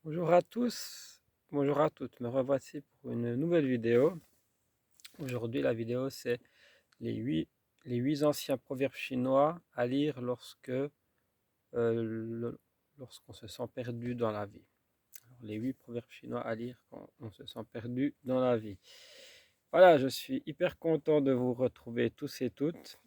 Bonjour à tous, bonjour à toutes, me revoici pour une nouvelle vidéo. Aujourd'hui, la vidéo c'est les huit anciens proverbes chinois à lire lorsqu'on se sent perdu dans la vie. Alors, les 8 proverbes chinois à lire quand on se sent perdu dans la vie. Voilà, je suis hyper content de vous retrouver tous et toutes.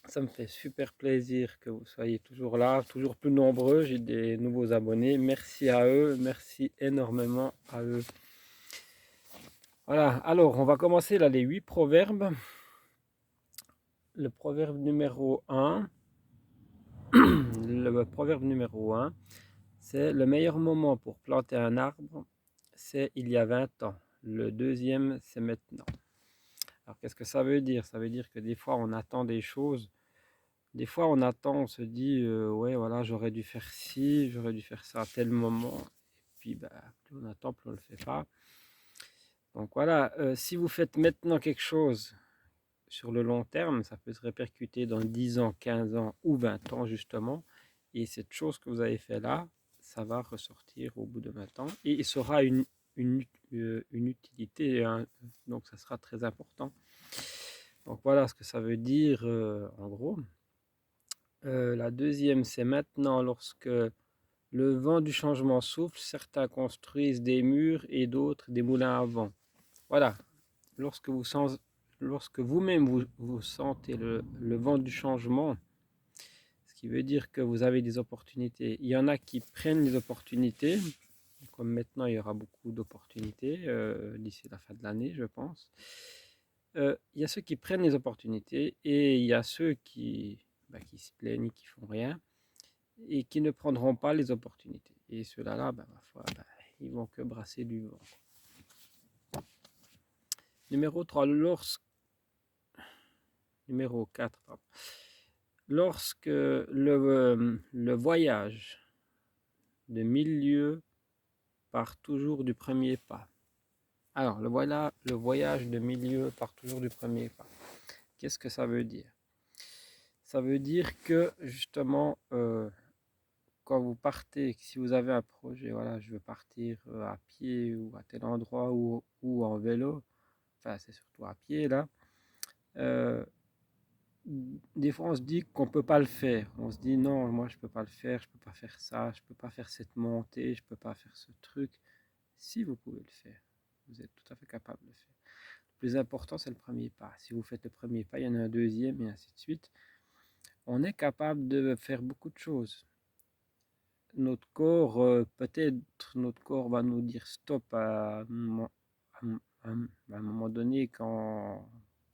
Ça me fait super plaisir que vous soyez toujours là, toujours plus nombreux. J'ai des nouveaux abonnés. Merci à eux, merci énormément à eux. Voilà, alors on va commencer là les 8 proverbes. Le proverbe numéro un, le proverbe numéro un, c'est le meilleur moment pour planter un arbre, c'est il y a 20 ans. Le deuxième, c'est maintenant. Alors qu'est-ce que ça veut dire? Ça veut dire que des fois on attend des choses. Des fois on attend, on se dit ouais voilà j'aurais dû faire ci, j'aurais dû faire ça à tel moment. Et puis bah, plus on attend, plus on ne le fait pas. Donc voilà, si vous faites maintenant quelque chose sur le long terme, ça peut se répercuter dans 10 ans, 15 ans ou 20 ans justement. Et cette chose que vous avez fait là, ça va ressortir au bout de 20 ans et il sera une utilité, hein, donc ça sera très important. Donc voilà ce que ça veut dire en gros. La deuxième, c'est maintenant lorsque le vent du changement souffle, certains construisent des murs et d'autres des moulins à vent. Voilà, lorsque lorsque vous-même vous sentez le vent du changement, ce qui veut dire que vous avez des opportunités. Il y en a qui prennent les opportunités, comme maintenant il y aura beaucoup d'opportunités d'ici la fin de l'année, je pense. Il y a ceux qui prennent les opportunités et il y a ceux qui se plaignent, qui font rien et qui ne prendront pas les opportunités. Et ceux-là, ma foi, ils vont que brasser du vent. Numéro 3, numéro 4, pardon. Lorsque le voyage de 1000 lieues part toujours du premier pas. Alors, le voyage de 1000 lieues part toujours du premier pas. Qu'est-ce que ça veut dire? Ça veut dire que justement, quand vous partez, si vous avez un projet, voilà, je veux partir à pied ou à tel endroit ou en vélo, enfin c'est surtout à pied là, euh, des fois on se dit qu'on ne peut pas le faire. On se dit non, moi je ne peux pas le faire, je ne peux pas faire ça, je ne peux pas faire cette montée, je ne peux pas faire ce truc. Si vous pouvez le faire, vous êtes tout à fait capable de le faire. Le plus important, c'est le premier pas. Si vous faites le premier pas, il y en a un deuxième et ainsi de suite. On est capable de faire beaucoup de choses. Notre corps, peut-être notre corps va nous dire stop à un moment donné quand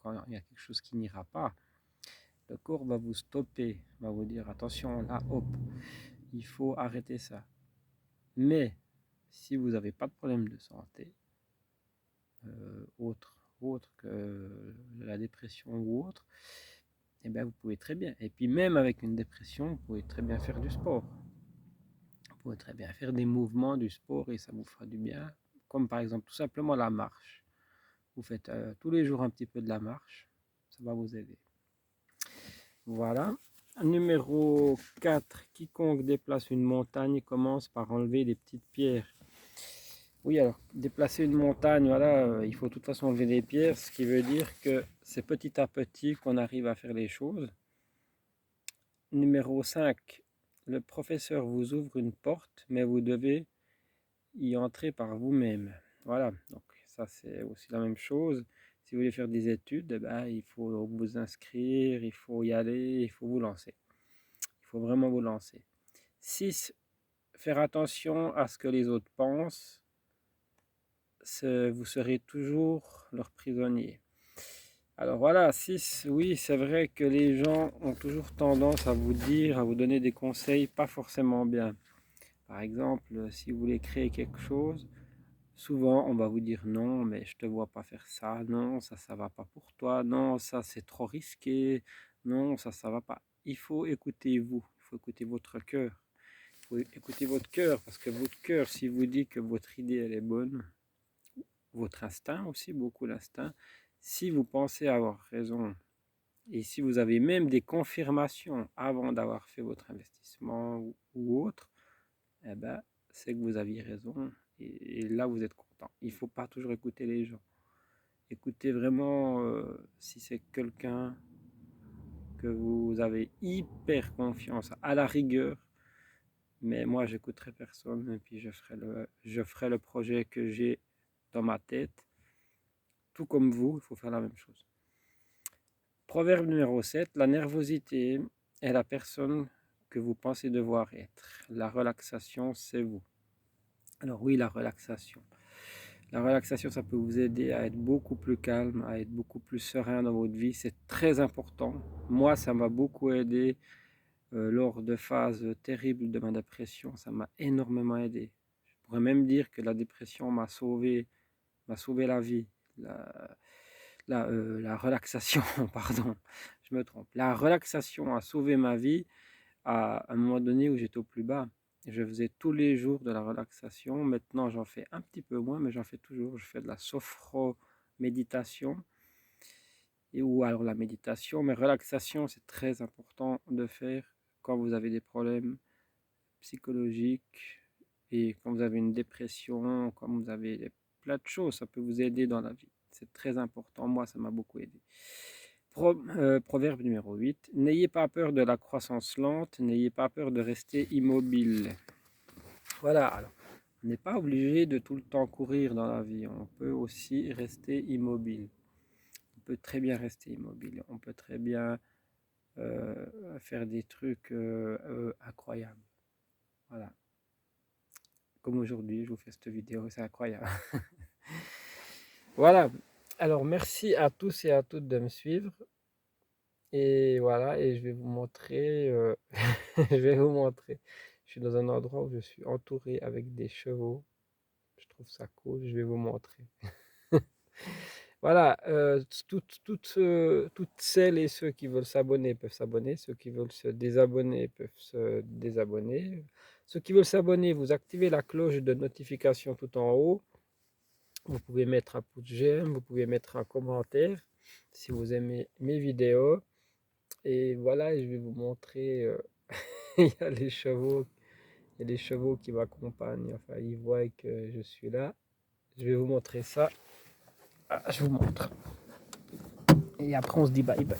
il y a quelque chose qui n'ira pas. Le corps va vous stopper, va vous dire attention là, hop, il faut arrêter ça. Mais si vous n'avez pas de problème de santé, autre que la dépression ou autre, eh bien vous pouvez très bien. Et puis même avec une dépression, vous pouvez très bien faire du sport. Vous pouvez très bien faire des mouvements du sport et ça vous fera du bien. Comme par exemple tout simplement la marche. Vous faites tous les jours un petit peu de la marche, ça va vous aider. Voilà. Numéro 4. Quiconque déplace une montagne commence par enlever des petites pierres. Oui, alors, déplacer une montagne, voilà, il faut de toute façon enlever des pierres, ce qui veut dire que c'est petit à petit qu'on arrive à faire les choses. Numéro 5. Le professeur vous ouvre une porte, mais vous devez y entrer par vous-même. Voilà, donc ça c'est aussi la même chose. Si vous voulez faire des études, il faut vous inscrire, il faut y aller, il faut vous lancer. Il faut vraiment vous lancer. 6. Faire attention à ce que les autres pensent. Vous serez toujours leur prisonnier. Alors voilà, 6. Oui, c'est vrai que les gens ont toujours tendance à vous dire, à vous donner des conseils pas forcément bien. Par exemple, si vous voulez créer quelque chose, souvent on va vous dire non, mais je te vois pas faire ça, non, ça va pas pour toi, non, ça c'est trop risqué, non, ça va pas. Il faut écouter vous, il faut écouter votre cœur. Il faut écouter votre cœur parce que votre cœur, si vous dit que votre idée elle est bonne, votre instinct aussi, beaucoup l'instinct, si vous pensez avoir raison et si vous avez même des confirmations avant d'avoir fait votre investissement ou autre, eh ben, c'est que vous aviez raison. Et là, vous êtes content. Il ne faut pas toujours écouter les gens. Écoutez vraiment si c'est quelqu'un que vous avez hyper confiance, à la rigueur. Mais moi, j'écouterai personne et puis je ferai le projet que j'ai dans ma tête. Tout comme vous, il faut faire la même chose. Proverbe numéro 7. La nervosité est la personne que vous pensez devoir être. La relaxation, c'est vous. Alors oui, la relaxation. La relaxation, ça peut vous aider à être beaucoup plus calme, à être beaucoup plus serein dans votre vie. C'est très important. Moi, ça m'a beaucoup aidé lors de phases terribles de ma dépression. Ça m'a énormément aidé. Je pourrais même dire que la dépression m'a sauvé la vie. La relaxation, pardon, je me trompe. La relaxation a sauvé ma vie à un moment donné où j'étais au plus bas. Je faisais tous les jours de la relaxation. Maintenant, j'en fais un petit peu moins, mais j'en fais toujours. Je fais de la sophro-méditation ou alors la méditation. Mais relaxation, c'est très important de faire quand vous avez des problèmes psychologiques et quand vous avez une dépression, quand vous avez plein de choses. Ça peut vous aider dans la vie. C'est très important. Moi, ça m'a beaucoup aidé. Proverbe numéro 8. N'ayez pas peur de la croissance lente, n'ayez pas peur de rester immobile. Voilà, alors, on n'est pas obligé de tout le temps courir dans la vie, on peut aussi rester immobile. On peut très bien rester immobile, on peut très bien faire des trucs incroyables. Voilà, comme aujourd'hui, je vous fais cette vidéo, c'est incroyable. Voilà, alors merci à tous et à toutes de me suivre. Et voilà, et je vais vous montrer, je vais vous montrer. Je suis dans un endroit où je suis entouré avec des chevaux. Je trouve ça cool, je vais vous montrer. Voilà, toutes celles et ceux qui veulent s'abonner peuvent s'abonner. Ceux qui veulent se désabonner peuvent se désabonner. Ceux qui veulent s'abonner, vous activez la cloche de notification tout en haut. Vous pouvez mettre un pouce j'aime, vous pouvez mettre un commentaire si vous aimez mes vidéos. Et voilà, je vais vous montrer, il y a les chevaux, il y a les chevaux qui m'accompagnent, enfin ils voient que je suis là. Je vais vous montrer ça. Ah, je vous montre. Et après on se dit bye bye.